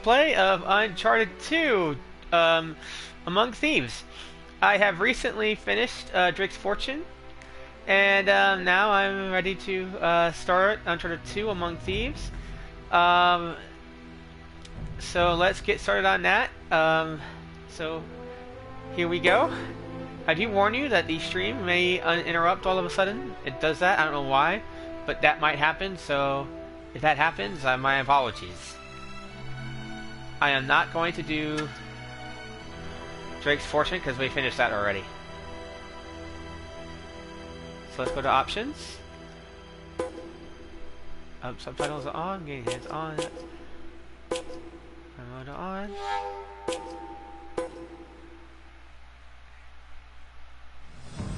Play of Uncharted 2, Among Thieves. I have recently finished Drake's Fortune, and now I'm ready to start Uncharted 2, Among Thieves. Um, so let's get started on that. So here we go. I do warn you that the stream may interrupt all of a sudden. It does that. I don't know why, but that might happen. So if that happens, my apologies. I am not going to do Drake's Fortune because we finished that already. So let's go to options. Subtitles are on, getting hands on. Remote on.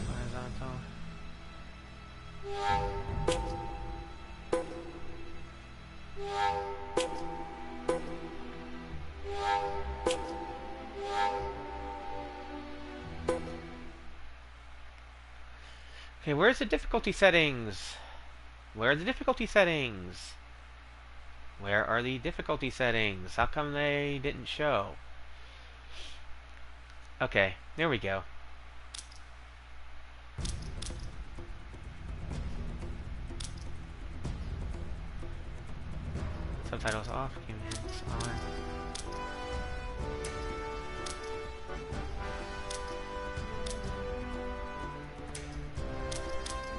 Horizontal. Okay, where's the difficulty settings? Where are the difficulty settings? Where are the difficulty settings? How come they didn't show? Okay, there we go. Subtitles off, commands on.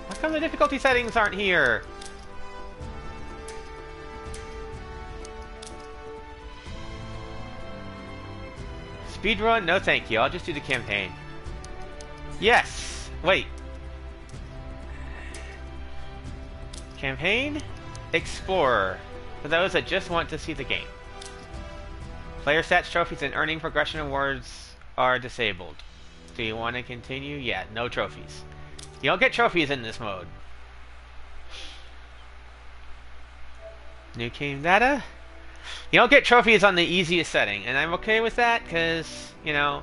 How come the difficulty settings aren't here? Speedrun? No thank you. I'll just do the campaign. Yes! Wait. Campaign? Explorer. For those that just want to see the game. Player stats, trophies, and earning progression awards are disabled. Do you want to continue? Yeah, no trophies. You don't get trophies in this mode. New game data? You don't get trophies on the easiest setting, and I'm okay with that because, you know,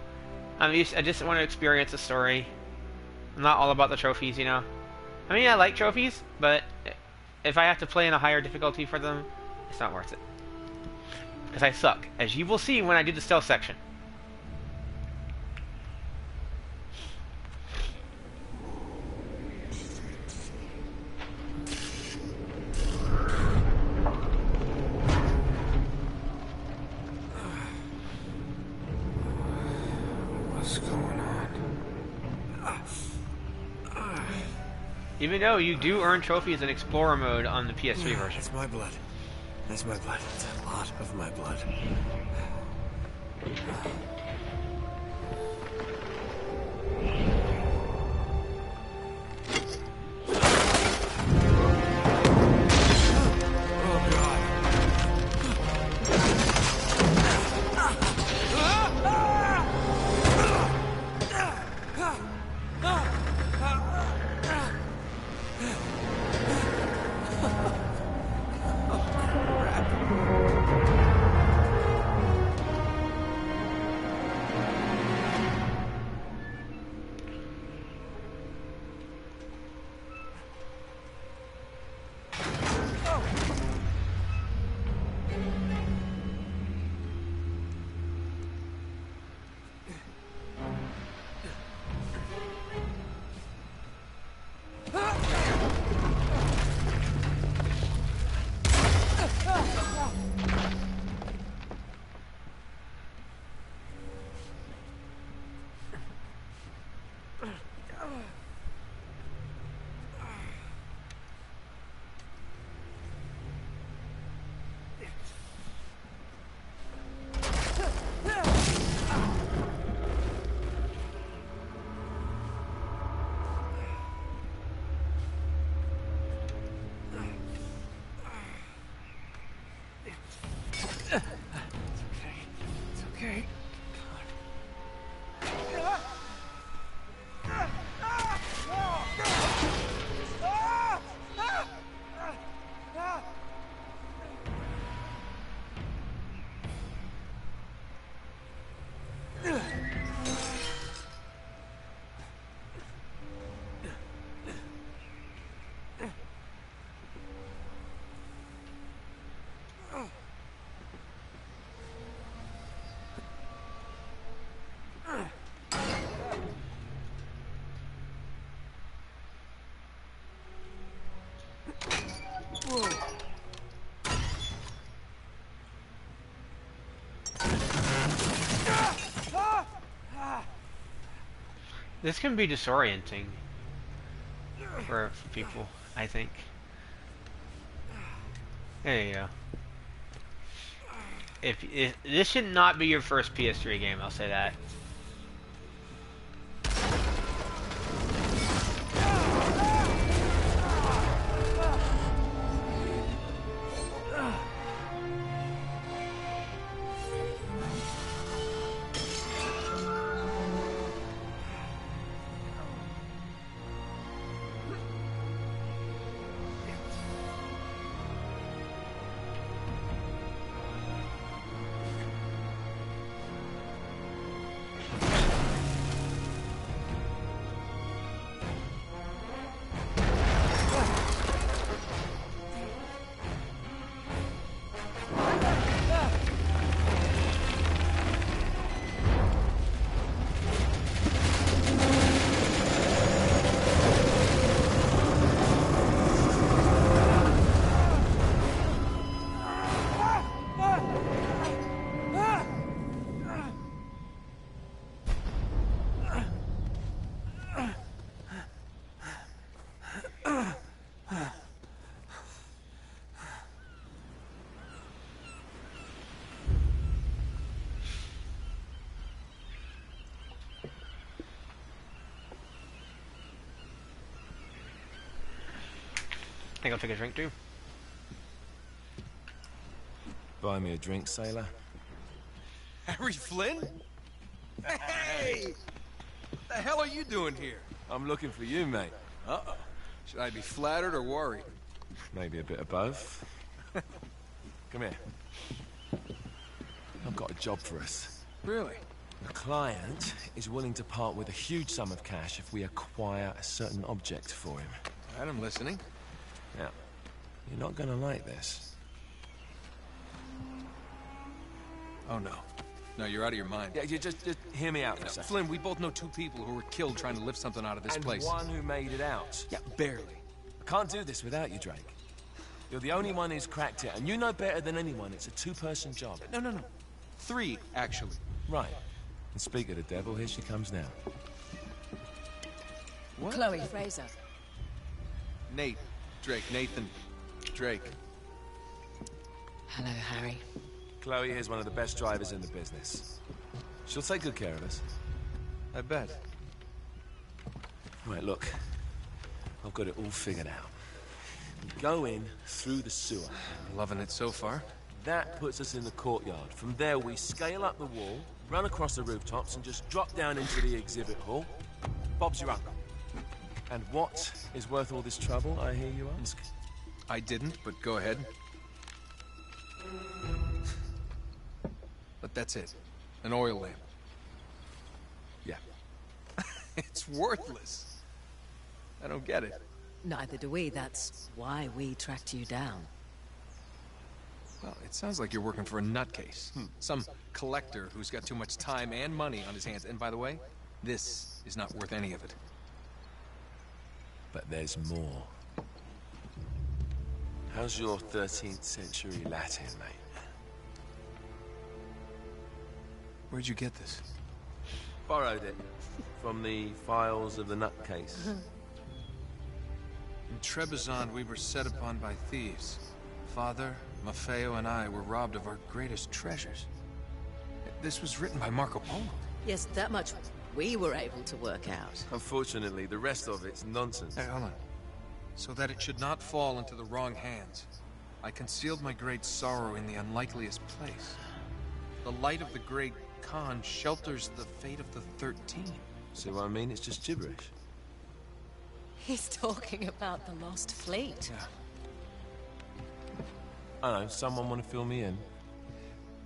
I just want to experience the story. I'm not all about the trophies, you know. I mean, I like trophies, but if I have to play in a higher difficulty for them, it's not worth it. Because I suck, as you will see when I do the stealth section. Even though you do earn trophies in Explorer mode on the PS3 version. That's my blood. That's my blood. That's a lot of my blood. This can be disorienting for people, I think. There you go. If this should not be your first PS3 game, I'll say that. I think I'll take a drink too. Buy me a drink, sailor. Harry Flynn? Hey! What the hell are you doing here? I'm looking for you, mate. Uh-oh. Should I be flattered or worried? Maybe a bit of both. Come here. I've got a job for us. Really? The client is willing to part with a huge sum of cash if we acquire a certain object for him. All right, I'm listening. Now, you're not gonna like this. Oh, no. No, you're out of your mind. Yeah, you just hear me out for a second. Flynn, we both know two people who were killed trying to lift something out of this And place. one who made it out. Yeah, barely. I can't do this without you, Drake. You're the only one who's cracked it, and you know better than anyone it's a two-person job. No. 3, actually. Right. And speak of the devil, here she comes now. What? Chloe Fraser. Nate. Drake. Nathan. Drake. Hello, Harry. Chloe is one of the best drivers in the business. She'll take good care of us. I bet. Right, look. I've got it all figured out. We go in through the sewer. Loving it so far. That puts us in the courtyard. From there, we scale up the wall, run across the rooftops, and just drop down into the exhibit hall. Bob's your uncle. And what is worth all this trouble, I hear you ask? I didn't, but go ahead. But that's it. An oil lamp. Yeah. It's worthless. I don't get it. Neither do we. That's why we tracked you down. Well, it sounds like you're working for a nutcase. Some collector who's got too much time and money on his hands. And by the way, this is not worth any of it. But there's more. How's your 13th century Latin, mate? Where'd you get this? Borrowed it from the files of the nutcase. In Trebizond, we were set upon by thieves. Father, Maffeo, and I were robbed of our greatest treasures. This was written by Marco Polo. Yes, that much we were able to work out. Unfortunately, the rest of it's nonsense. Hey, hold on. So that it should not fall into the wrong hands, I concealed my great sorrow in the unlikeliest place. The light of the great Khan shelters the fate of the 13. See what I mean? It's just gibberish. He's talking about the lost fleet. Yeah. I know, someone want to fill me in?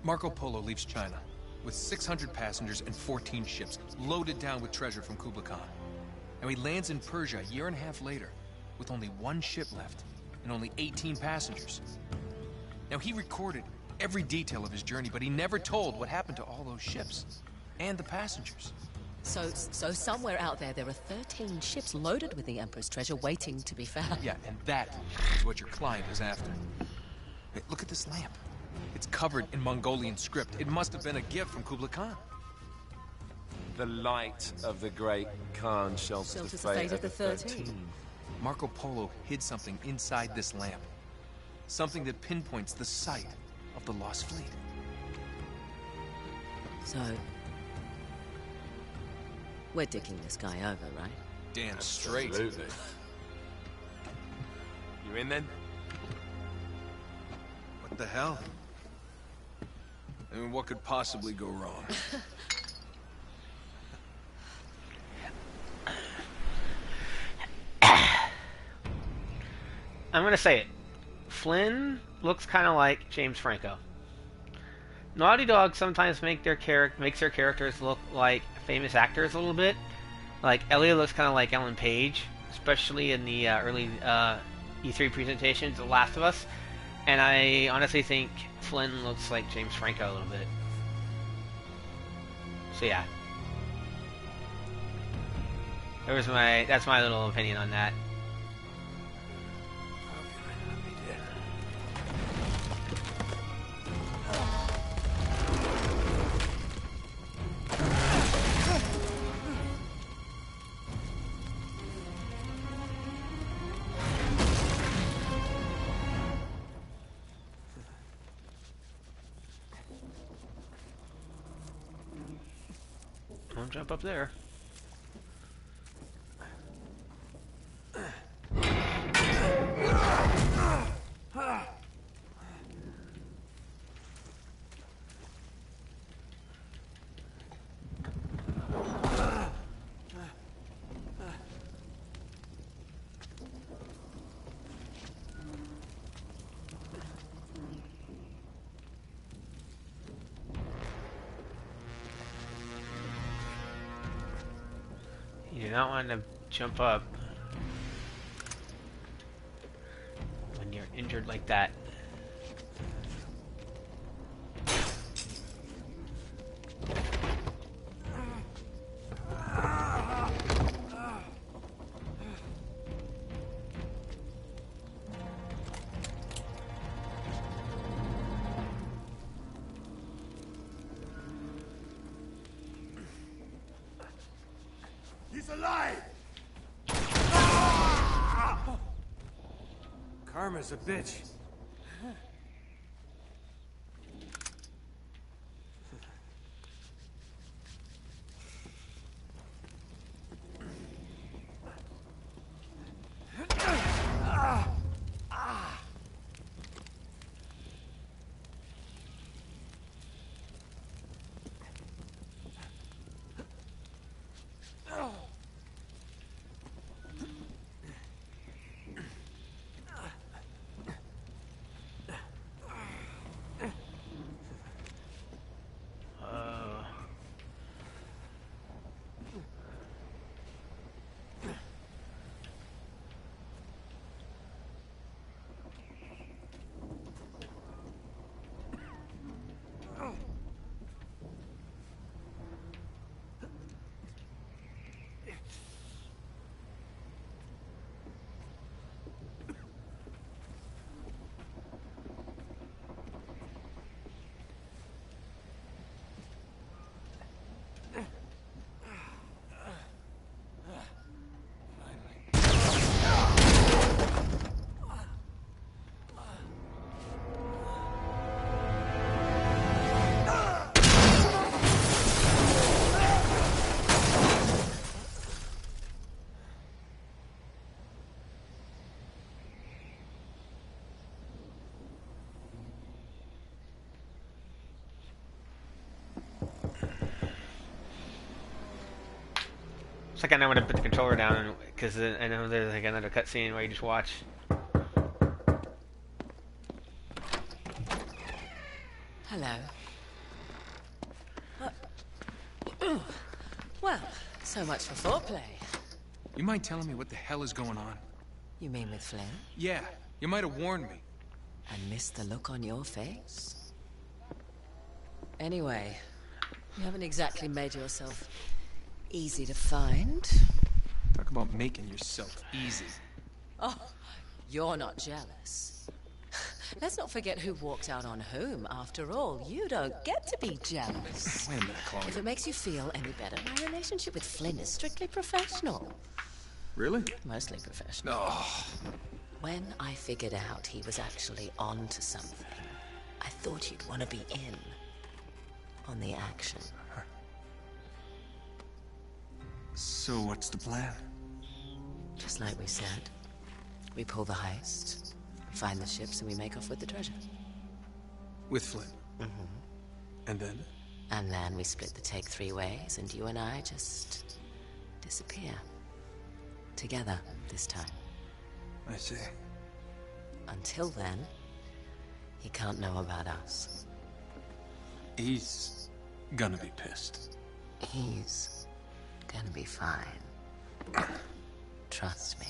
Marco Polo leaves China with 600 passengers and 14 ships, loaded down with treasure from Kublai Khan. And he lands in Persia a year and a half later, with only one ship left, and only 18 passengers. Now, he recorded every detail of his journey, but he never told what happened to all those ships, and the passengers. So somewhere out there are 13 ships loaded with the Emperor's treasure waiting to be found. Yeah, and that is what your client is after. Hey, look at this lamp. It's covered in Mongolian script. It must have been a gift from Kublai Khan. The light of the great Khan shelters the fate of the 13. Marco Polo hid something inside this lamp. Something that pinpoints the site of the Lost Fleet. So, we're dicking this guy over, right? Damn straight. Absolutely. You in then? What the hell? I mean, what could possibly go wrong? I'm gonna say it. Flynn looks kind of like James Franco. Naughty Dog sometimes makes their characters look like famous actors a little bit. Like Elliot looks kind of like Ellen Page, especially in the early E3 presentations, The Last of Us. And I honestly think Flynn looks like James Franco a little bit. So yeah, that's my little opinion on that. Don't jump up there. You do not want to jump up when you're injured like that. He's alive! Karma's a bitch. It's like I know when to put the controller down, because I know there's like another cutscene where you just watch. Hello. Well, so much for foreplay. You mind telling me what the hell is going on? You mean with Flynn? Yeah, you might have warned me. And missed the look on your face? Anyway, you haven't exactly made yourself easy to find. Talk about making yourself easy. Oh, you're not jealous. Let's not forget who walked out on whom. After all, you don't get to be jealous. Wait a minute, Chloe. If it makes you feel any better, my relationship with Flynn is strictly professional. Really? Mostly professional. Oh. When I figured out he was actually on to something, I thought you'd want to be in on the action. So what's the plan? Just like we said. We pull the heist, we find the ships, and we make off with the treasure. With Flynn? And then? And then we split the take 3 ways, and you and I just disappear. Together, this time. I see. Until then, he can't know about us. He's gonna be pissed. He's gonna be fine. Trust me.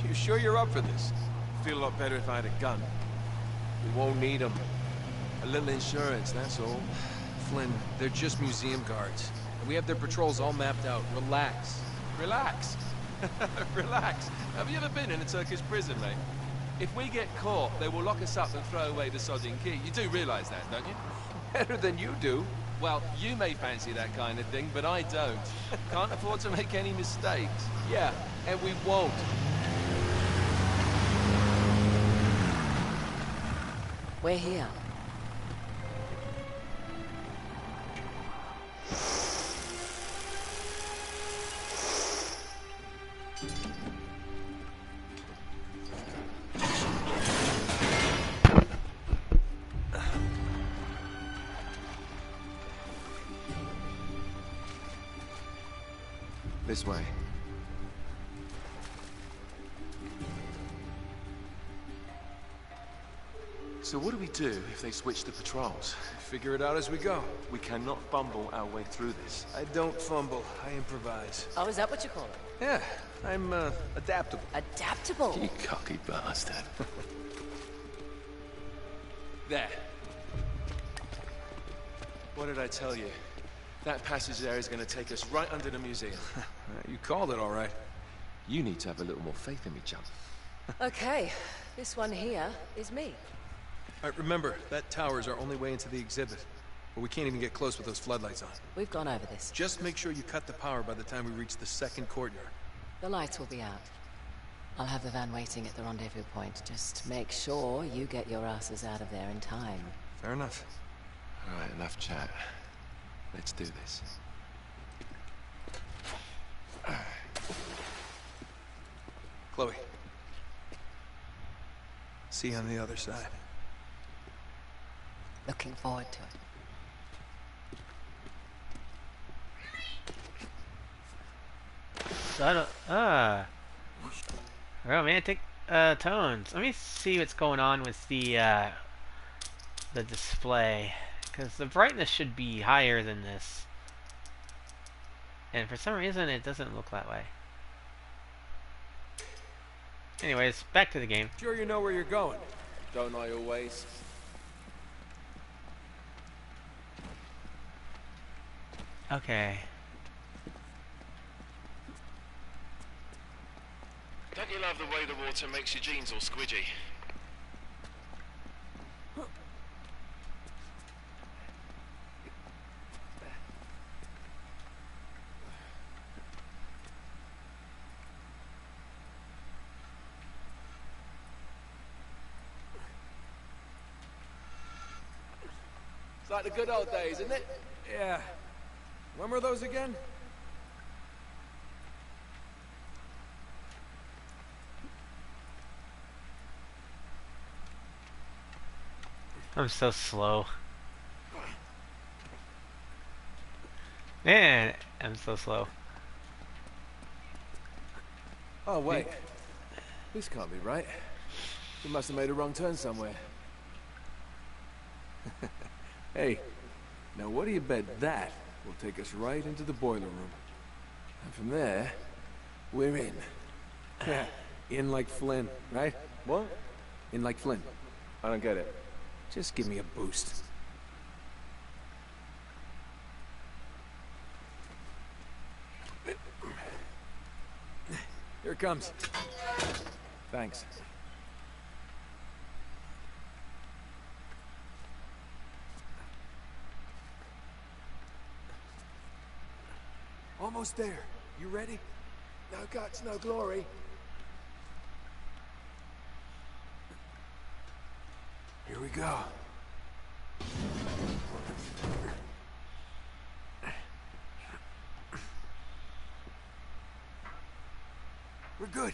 You sure you're up for this? Feel a lot better if I had a gun. We won't need them. A little insurance, that's all. Flynn, they're just museum guards. We have their patrols all mapped out. Relax. Relax. Relax. Have you ever been in a Turkish prison, mate? If we get caught, they will lock us up and throw away the sodding key. You do realise that, don't you? Better than you do. Well, you may fancy that kind of thing, but I don't. Can't afford to make any mistakes. Yeah, and we won't. We're here. This way. So what do we do if they switch the patrols? Figure it out as we go. We cannot fumble our way through this. I don't fumble. I improvise. Oh, is that what you call it? Yeah, I'm, adaptable. Adaptable? You cocky bastard. There. What did I tell you? That passage there is going to take us right under the museum. You called it all right. You need to have a little more faith in me, chum. Okay, this one here is me. All right, remember, that tower is our only way into the exhibit. But we can't even get close with those floodlights on. We've gone over this. Just make sure you cut the power by the time we reach the second courtyard. The lights will be out. I'll have the van waiting at the rendezvous point. Just make sure you get your asses out of there in time. Fair enough. All right, enough chat. Let's do this. Chloe. See you on the other side. Looking forward to it. So I don't. Romantic tones. Let me see what's going on with the display, because the brightness should be higher than this, and for some reason it doesn't look that way. Anyways, back to the game. Sure you know where you're going? Don't I always? Okay. Don't you love the way the water makes your jeans all squidgy? It's like the good old days, isn't it? Yeah. When were those again? I'm so slow. Man, I'm so slow. Oh, wait. This can't be right. We must have made a wrong turn somewhere. Hey, now what do you bet that will take us right into the boiler room? And from there, we're in. Yeah, in like Flynn, right? What? In like Flynn. I don't get it. Just give me a boost. Here it comes. Thanks. Almost there. You ready? No guts, no glory. Here we go. We're good.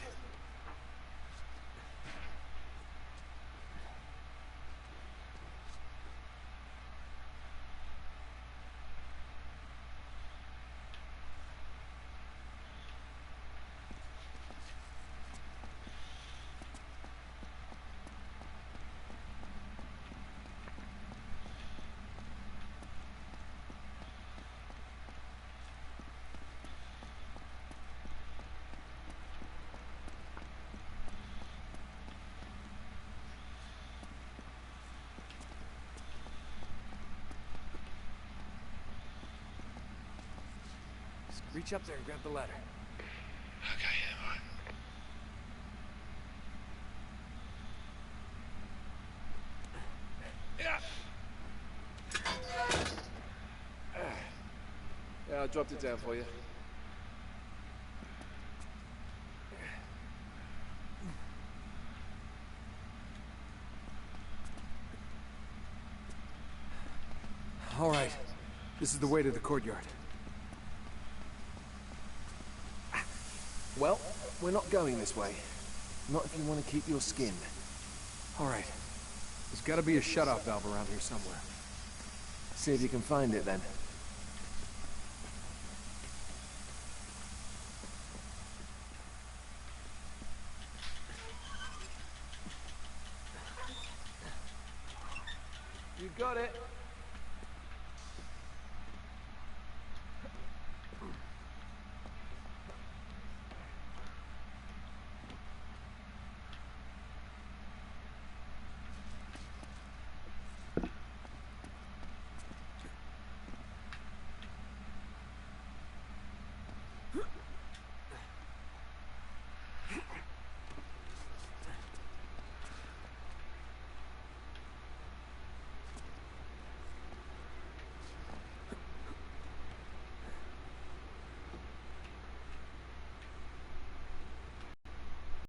Reach up there and grab the ladder. Okay, all right. Yeah, I dropped it down for you. All right. This is the way to the courtyard. Well, we're not going this way. Not if you want to keep your skin. All right. There's got to be a shut-off valve around here somewhere. See if you can find it then. You got it.